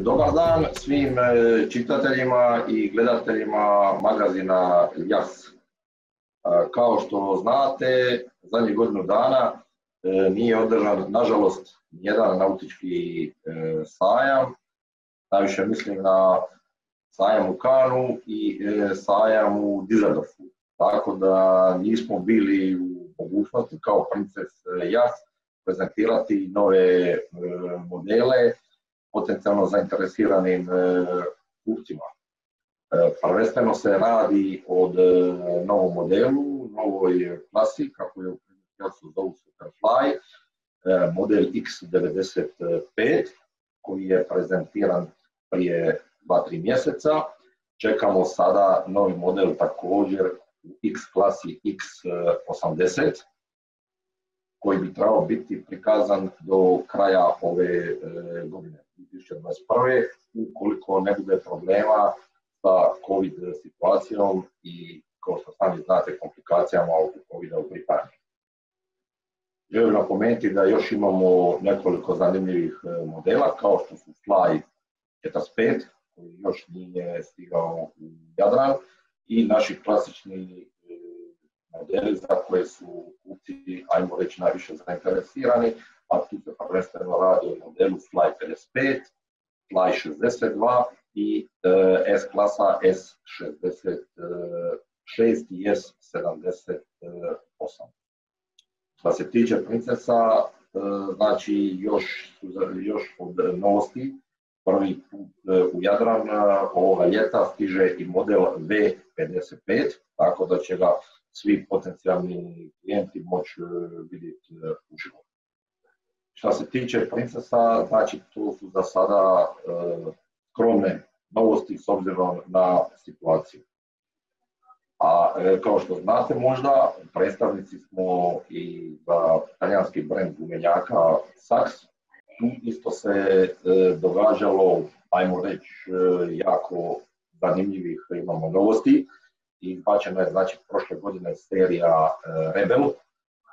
Dobar dan svim čitateljima i gledateljima magazina JAS. Kao što znate, zadnjih godinu dana nije održan, nažalost, jedan nautički sajam. Najviše mislim na sajam u Cannesu i sajam u Düsseldorfu. Tako da nismo bili u mogućnosti kao Princes JAS prezentirati nove modele potencijalno zainteresiranim kupcima. Prvenstveno se radi o novom modelu, novoj klasi, kako je u Jasu zovu Superfly, model X95, koji je prezentiran prije 2-3 mjeseca. Čekamo sada novi model također u X klasi X80, koji bi trebao biti prikazan do kraja ove godine, 2021. ukoliko ne bude problema sa COVID situacijom i, kao što sami znate, komplikacijama oko COVID-a u Britaniji. Želim napomenuti da još imamo nekoliko zanimljivih modela, kao što su Fly 45, koji još nije stigao u Jadran, i naši klasični modeli za koje su kupci, ajmo reći, najviše zainteresirani, a tu se prvenstveno radi o modelu Fly 55, Fly 62 i S-klasa S66 i S78. Što se tiče Princesa, znači još od novosti, prvi put u Jadran ovoga ljeta stiže i model V55, tako da će ga svi potencijalni klijenti moći vidjeti uživo. Što se tiče Princesa, znači to su za sada skromne novosti s obzirom na situaciju. A kao što znate možda, predstavnici smo i za talijanski brend gumenjaka Saks. Tu isto se događalo, ajmo reći, jako zanimljivih, imamo novosti. Izbačena je, znači, prošle godine serija Rebel,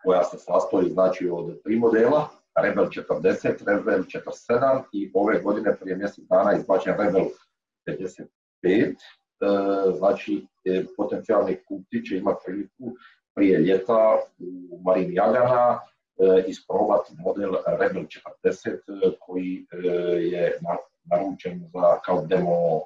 koja se sastoji, znači, od 3 modela, Rebel 40, Rebel 47 i ove godine prije mjesec dana izbačen Rebel 55. Znači, potencijalni kupci će imati priliku prije ljeta u marini Jadrana isprobati model Rebel 40 koji je naručen kao demo.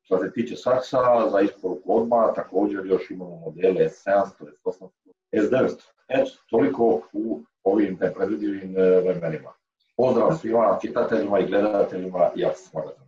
Što se tiče Saksa, za isporuku odmah također još imamo modele S700, S800, S900. Eto, toliko u ovim nepredvidivim vremenima. Pozdrav svima čitateljima i gledateljima JAS magazina.